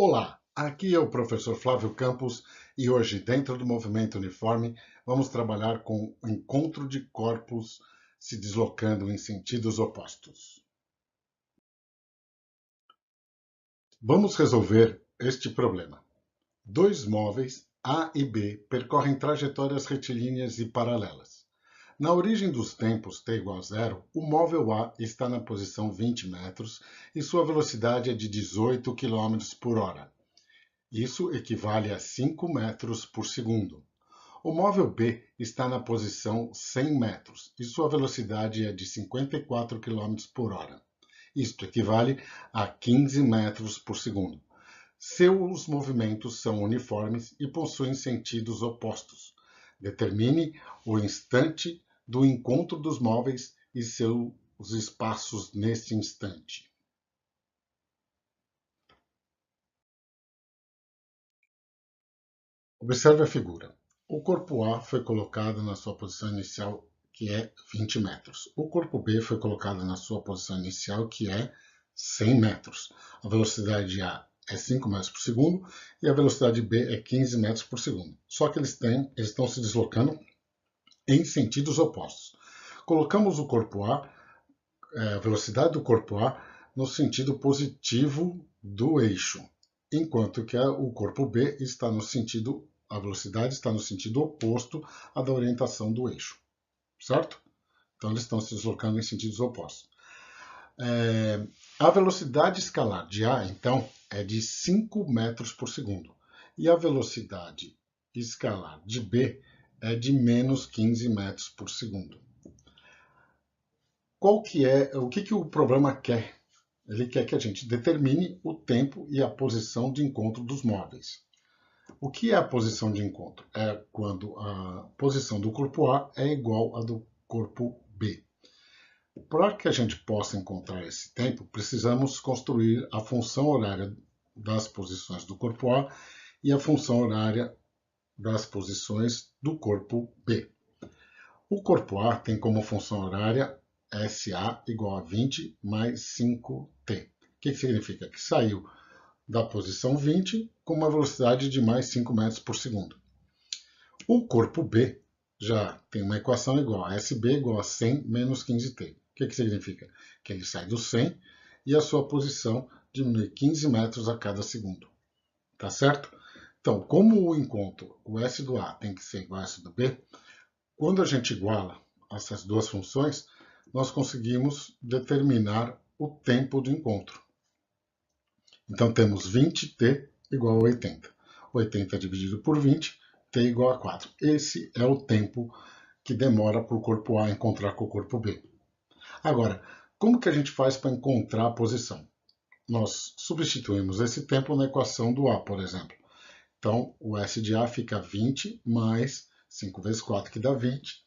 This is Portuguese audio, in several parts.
Olá, aqui é o professor Flávio Campos e hoje, dentro do movimento uniforme, vamos trabalhar com o encontro de corpos se deslocando em sentidos opostos. Vamos resolver este problema. Dois móveis, A e B, percorrem trajetórias retilíneas e paralelas. Na origem dos tempos t igual a zero, o móvel A está na posição 20 metros e sua velocidade é de 18 km por hora. Isso equivale a 5 metros por segundo. O móvel B está na posição 100 metros e sua velocidade é de 54 km por hora. Isto equivale a 15 metros por segundo. Seus movimentos são uniformes e possuem sentidos opostos. Determine o instante do encontro dos móveis e seus espaços neste instante. Observe a figura. O corpo A foi colocado na sua posição inicial, que é 20 metros. O corpo B foi colocado na sua posição inicial, que é 100 metros. A velocidade A é 5 metros por segundo e a velocidade B é 15 metros por segundo. Só que eles estão se deslocando em sentidos opostos. Colocamos o corpo A, a velocidade do corpo A, no sentido positivo do eixo, enquanto que o corpo B está no sentido, a velocidade está no sentido oposto à da orientação do eixo, certo? Então eles estão se deslocando em sentidos opostos. A velocidade escalar de A, então, é de 5 metros por segundo. E a velocidade escalar de B é de menos 15 metros por segundo. O que o problema quer? Ele quer que a gente determine o tempo e a posição de encontro dos móveis. O que é a posição de encontro? É quando a posição do corpo A é igual à do corpo B. Para que a gente possa encontrar esse tempo, precisamos construir a função horária das posições do corpo A e a função horária das posições do corpo B. O corpo A tem como função horária SA igual a 20 mais 5t. O que significa? Que saiu da posição 20 com uma velocidade de mais 5 metros por segundo. O corpo B já tem uma equação igual a SB igual a 100 menos 15t. O que significa? Que ele sai do 100 e a sua posição diminui 15 metros a cada segundo. Tá certo? Então, como o encontro, o S do A tem que ser igual a S do B, quando a gente iguala essas duas funções, nós conseguimos determinar o tempo do encontro. Então, temos 20t igual a 80. 80 dividido por 20, t igual a 4. Esse é o tempo que demora para o corpo A encontrar com o corpo B. Agora, como que a gente faz para encontrar a posição? Nós substituímos esse tempo na equação do A, por exemplo. Então, o S de A fica 20 mais 5 vezes 4, que dá 20.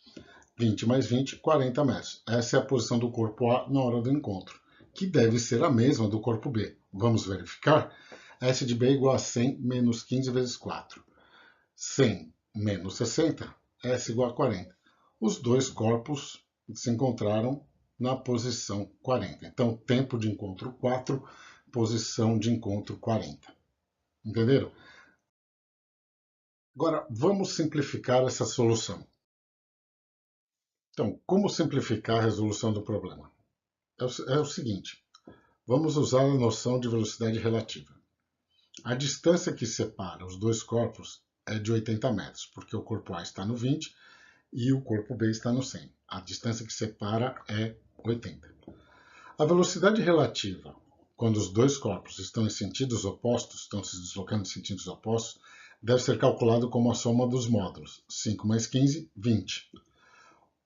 20 mais 20, 40 metros. Essa é a posição do corpo A na hora do encontro, que deve ser a mesma do corpo B. Vamos verificar? S de B é igual a 100 menos 15 vezes 4. 100 menos 60, S igual a 40. Os dois corpos se encontraram na posição 40. Então, tempo de encontro 4, posição de encontro 40. Entenderam? Agora, vamos simplificar essa solução. Então, como simplificar a resolução do problema? É o seguinte, vamos usar a noção de velocidade relativa. A distância que separa os dois corpos é de 80 metros, porque o corpo A está no 20 e o corpo B está no 100. A distância que separa é 80. A velocidade relativa, quando os dois corpos estão em sentidos opostos, estão se deslocando em sentidos opostos, deve ser calculado como a soma dos módulos. 5 mais 15, 20.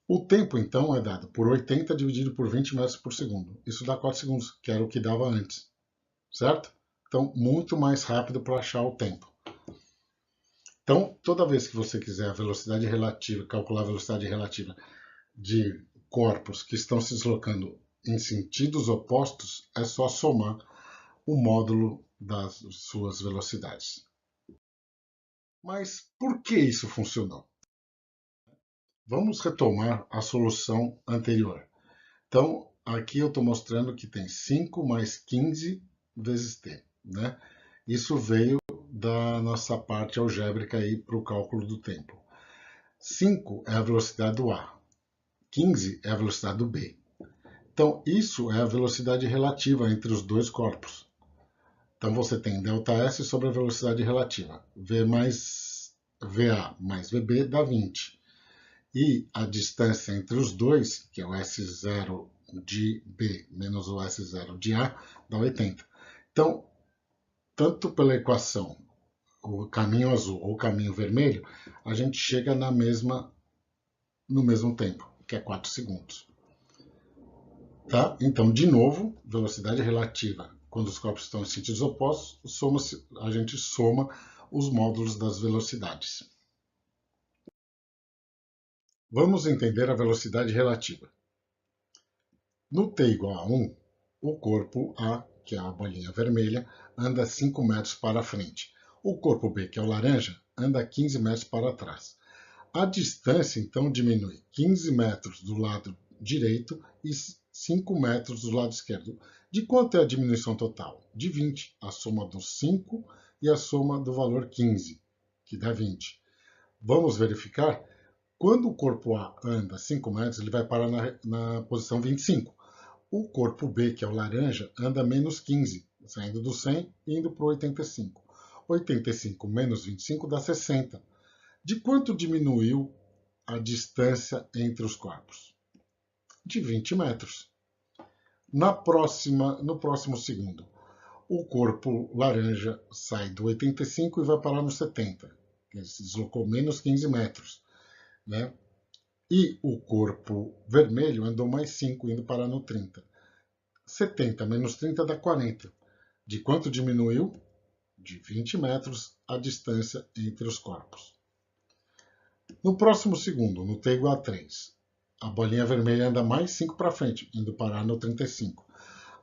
O tempo, então, é dado por 80 dividido por 20 metros por segundo. Isso dá 4 segundos, que era o que dava antes. Certo? Então, muito mais rápido para achar o tempo. Então, toda vez que você quiser a velocidade relativa, calcular a velocidade relativa de corpos que estão se deslocando em sentidos opostos, é só somar o módulo das suas velocidades. Mas por que isso funcionou? Vamos retomar a solução anterior. Então, aqui eu estou mostrando que tem 5 mais 15 vezes t, né? Isso veio da nossa parte algébrica para o cálculo do tempo. 5 é a velocidade do A, 15 é a velocidade do B. Então, isso é a velocidade relativa entre os dois corpos. Então, você tem ΔS sobre a velocidade relativa. V mais VA mais VB dá 20. E a distância entre os dois, que é o S0 de B menos o S0 de A, dá 80. Então, tanto pela equação, o caminho azul ou o caminho vermelho, a gente chega no mesmo tempo, que é 4 segundos. Tá? Então, de novo, velocidade relativa, quando os corpos estão em sentidos opostos, a gente soma os módulos das velocidades. Vamos entender a velocidade relativa. No t igual a 1, o corpo A, que é a bolinha vermelha, anda 5 metros para frente. O corpo B, que é o laranja, anda 15 metros para trás. A distância, então, diminui 15 metros do lado direito e 5 metros do lado esquerdo. De quanto é a diminuição total? De 20, a soma dos 5 e a soma do valor 15, que dá 20. Vamos verificar? Quando o corpo A anda 5 metros, ele vai parar na posição 25. O corpo B, que é o laranja, anda menos 15, saindo do 100 e indo para o 85. 85 menos 25 dá 60. De quanto diminuiu a distância entre os corpos? De 20 metros. No próximo segundo, o corpo laranja sai do 85 e vai parar no 70. Ele se deslocou menos 15 metros. Né? E o corpo vermelho andou mais 5, indo parar no 30. 70 menos 30 dá 40. De quanto diminuiu? De 20 metros a distância entre os corpos. No próximo segundo, no t igual a 3, a bolinha vermelha anda mais 5 para frente, indo parar no 35.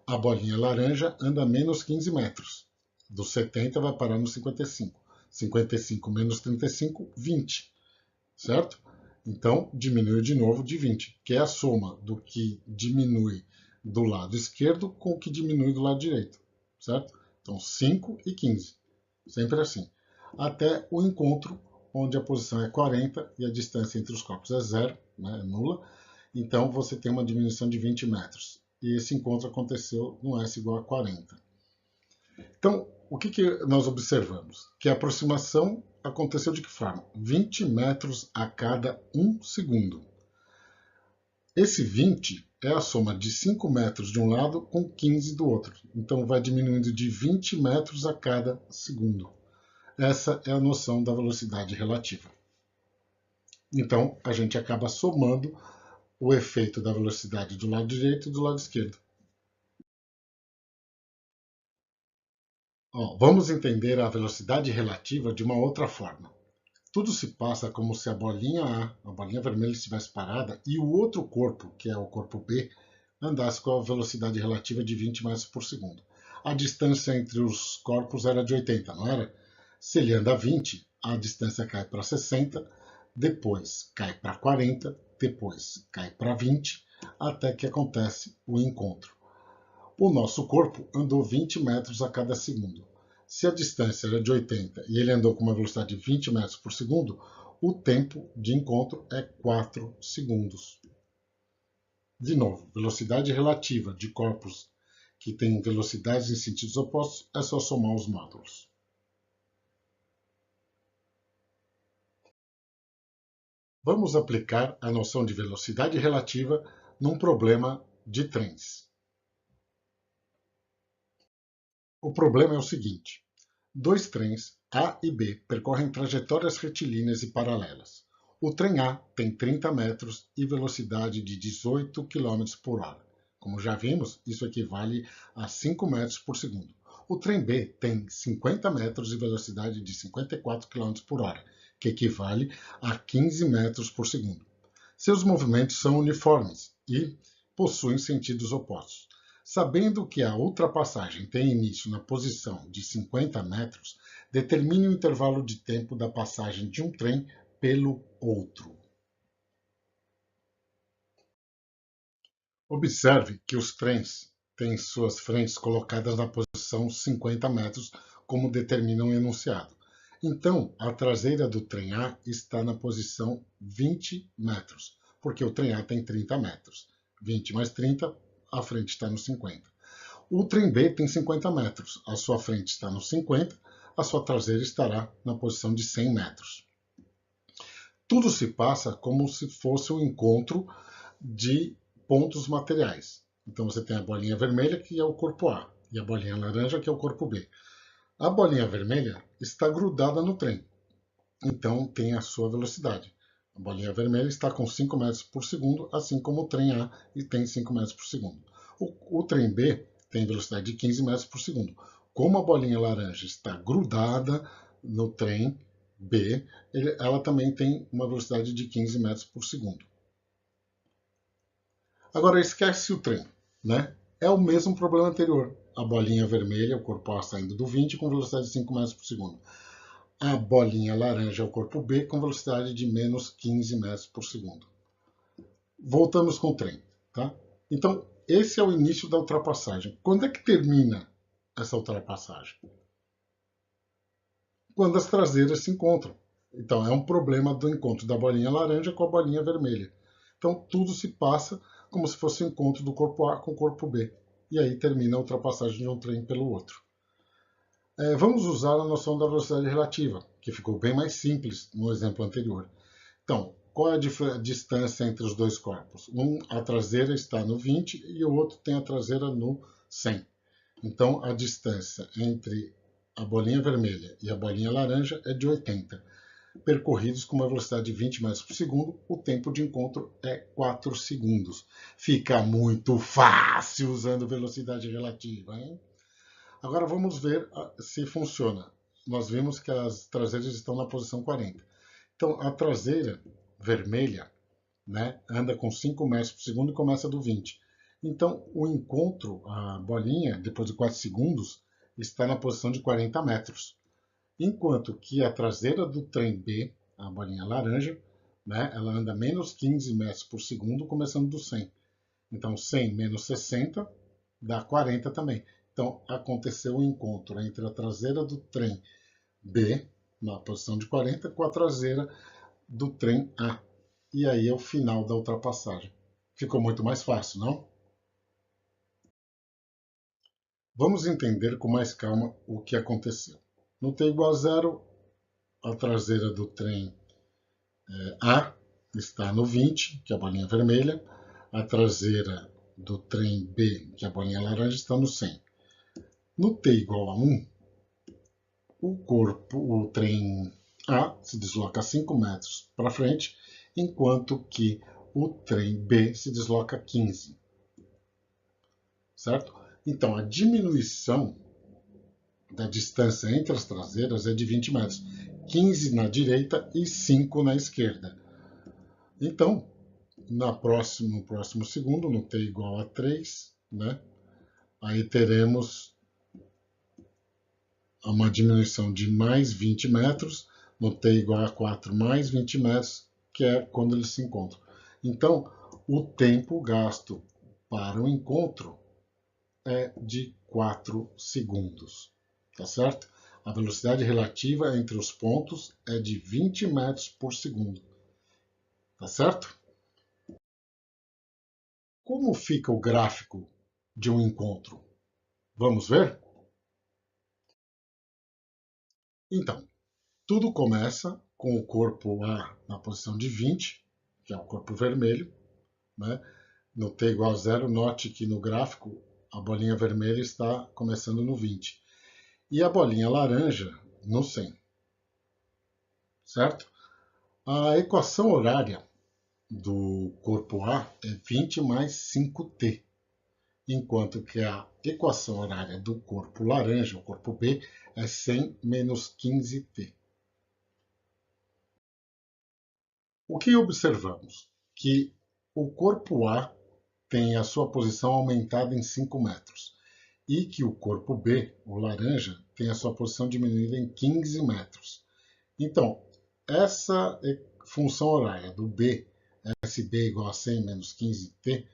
A bolinha laranja anda menos 15 metros. Do 70 vai parar no 55. 55 menos 35, 20. Certo? Então, diminuiu de novo de 20, que é a soma do que diminui do lado esquerdo com o que diminui do lado direito. Certo? Então, 5 e 15. Sempre assim. Até o encontro, onde a posição é 40 e a distância entre os corpos é zero, né, é nula. Então, você tem uma diminuição de 20 metros. E esse encontro aconteceu no S igual a 40. Então, o que nós observamos? Que a aproximação aconteceu de que forma? 20 metros a cada 1 segundo. Esse 20 é a soma de 5 metros de um lado com 15 do outro. Então, vai diminuindo de 20 metros a cada segundo. Essa é a noção da velocidade relativa. Então, a gente acaba somando o efeito da velocidade do lado direito e do lado esquerdo. Vamos entender a velocidade relativa de uma outra forma. Tudo se passa como se a bolinha A, a bolinha vermelha, estivesse parada e o outro corpo, que é o corpo B, andasse com a velocidade relativa de 20 metros por segundo. A distância entre os corpos era de 80, não era? Se ele anda 20, a distância cai para 60, depois cai para 40, depois cai para 20, até que acontece o encontro. O nosso corpo andou 20 metros a cada segundo. Se a distância era de 80 e ele andou com uma velocidade de 20 metros por segundo, o tempo de encontro é 4 segundos. De novo, velocidade relativa de corpos que têm velocidades em sentidos opostos é só somar os módulos. Vamos aplicar a noção de velocidade relativa num problema de trens. O problema é o seguinte: dois trens, A e B, percorrem trajetórias retilíneas e paralelas. O trem A tem 30 metros e velocidade de 18 km por hora. Como já vimos, isso equivale a 5 metros por segundo. O trem B tem 50 metros e velocidade de 54 km por hora, que equivale a 15 metros por segundo. Seus movimentos são uniformes e possuem sentidos opostos. Sabendo que a ultrapassagem tem início na posição de 50 metros, determine o intervalo de tempo da passagem de um trem pelo outro. Observe que os trens têm suas frentes colocadas na posição 50 metros como determina o enunciado. Então, a traseira do trem A está na posição 20 metros, porque o trem A tem 30 metros. 20 mais 30, a frente está no 50. O trem B tem 50 metros, a sua frente está no 50, a sua traseira estará na posição de 100 metros. Tudo se passa como se fosse um encontro de pontos materiais. Então você tem a bolinha vermelha, que é o corpo A, e a bolinha laranja, que é o corpo B. A bolinha vermelha está grudada no trem, então tem a sua velocidade. A bolinha vermelha está com 5 metros por segundo, assim como o trem A e tem 5 metros por segundo. O trem B tem velocidade de 15 metros por segundo. Como a bolinha laranja está grudada no trem B, ela também tem uma velocidade de 15 metros por segundo. Agora esquece o trem, né? É o mesmo problema anterior. A bolinha vermelha, o corpo A saindo do 20 com velocidade de 5 metros por segundo. A bolinha laranja é o corpo B com velocidade de menos 15 metros por segundo. Voltamos com o trem, tá? Então, esse é o início da ultrapassagem. Quando é que termina essa ultrapassagem? Quando as traseiras se encontram. Então, é um problema do encontro da bolinha laranja com a bolinha vermelha. Então, tudo se passa como se fosse o encontro do corpo A com o corpo B. E aí termina a ultrapassagem de um trem pelo outro. Vamos usar a noção da velocidade relativa, que ficou bem mais simples no exemplo anterior. Então, qual é a distância entre os dois corpos? A traseira está no 20 e o outro tem a traseira no 100. Então, a distância entre a bolinha vermelha e a bolinha laranja é de 80. Percorridos com uma velocidade de 20 metros por segundo, o tempo de encontro é 4 segundos. Fica muito fácil usando velocidade relativa, hein? Agora vamos ver se funciona. Nós vimos que as traseiras estão na posição 40. Então, a traseira vermelha, né, anda com 5 metros por segundo e começa do 20. Então, o encontro, a bolinha, depois de 4 segundos, está na posição de 40 metros. Enquanto que a traseira do trem B, a bolinha laranja, né, ela anda menos 15 metros por segundo, começando do 100. Então, 100 menos 60 dá 40 também. Então, aconteceu o encontro entre a traseira do trem B, na posição de 40, com a traseira do trem A. E aí é o final da ultrapassagem. Ficou muito mais fácil, não? Vamos entender com mais calma o que aconteceu. No t igual a zero, a traseira do trem A está no 20, que é a bolinha vermelha. A traseira do trem B, que é a bolinha laranja, está no 100. No t igual a 1, o trem A se desloca 5 metros para frente, enquanto que o trem B se desloca 15. Certo? Então, a diminuição da distância entre as traseiras é de 20 metros. 15 na direita e 5 na esquerda. Então, no próximo segundo, no t igual a 3, né, aí teremos uma diminuição de mais 20 metros, no t igual a 4 mais 20 metros, que é quando eles se encontram. Então, o tempo gasto para o encontro é de 4 segundos, tá certo? A velocidade relativa entre os pontos é de 20 metros por segundo, tá certo? Como fica o gráfico de um encontro? Vamos ver? Então, tudo começa com o corpo A na posição de 20, que é o corpo vermelho, né? No t igual a zero, note que no gráfico a bolinha vermelha está começando no 20 e a bolinha laranja no 100, certo? A equação horária do corpo A é 20 mais 5t, enquanto que a equação horária do corpo laranja, o corpo B, é 100 menos 15t. O que observamos? Que o corpo A tem a sua posição aumentada em 5 metros e que o corpo B, o laranja, tem a sua posição diminuída em 15 metros. Então, essa função horária do B, SB igual a 100 menos 15t,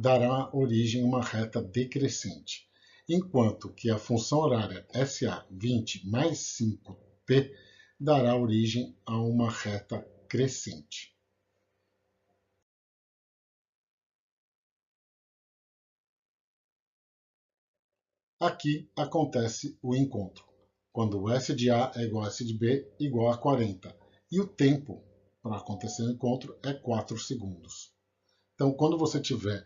dará origem a uma reta decrescente. enquanto que a função horária SA20 mais 5t dará origem a uma reta crescente. Aqui acontece o encontro, quando o S de A é igual a S de B igual a 40, e o tempo para acontecer o encontro é 4 segundos. Então, quando você tiver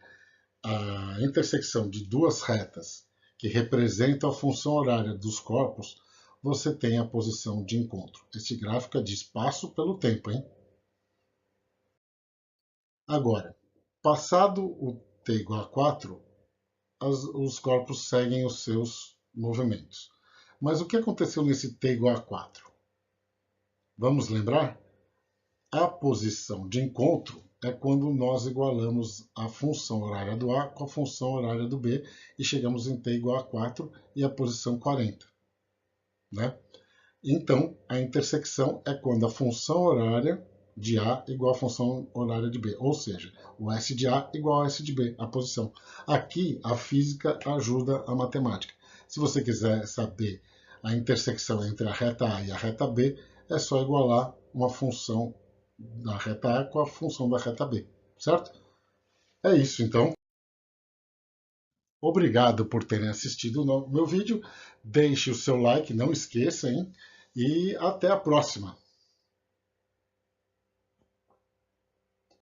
a intersecção de duas retas que representam a função horária dos corpos, você tem a posição de encontro. Esse gráfico é de espaço pelo tempo, hein? Agora, passado o t igual a 4, os corpos seguem os seus movimentos. Mas o que aconteceu nesse t igual a 4? Vamos lembrar? A posição de encontro é quando nós igualamos a função horária do A com a função horária do B e chegamos em t igual a 4 e a posição 40. Né? Então, a intersecção é quando a função horária de A igual à função horária de B, ou seja, o S de A igual ao S de B, a posição. Aqui, a física ajuda a matemática. Se você quiser saber a intersecção entre a reta A e a reta B, é só igualar uma função da reta A com a função da reta B, certo? É isso, então. Obrigado por terem assistido o meu vídeo. Deixe o seu like, não esqueça, hein? E até a próxima.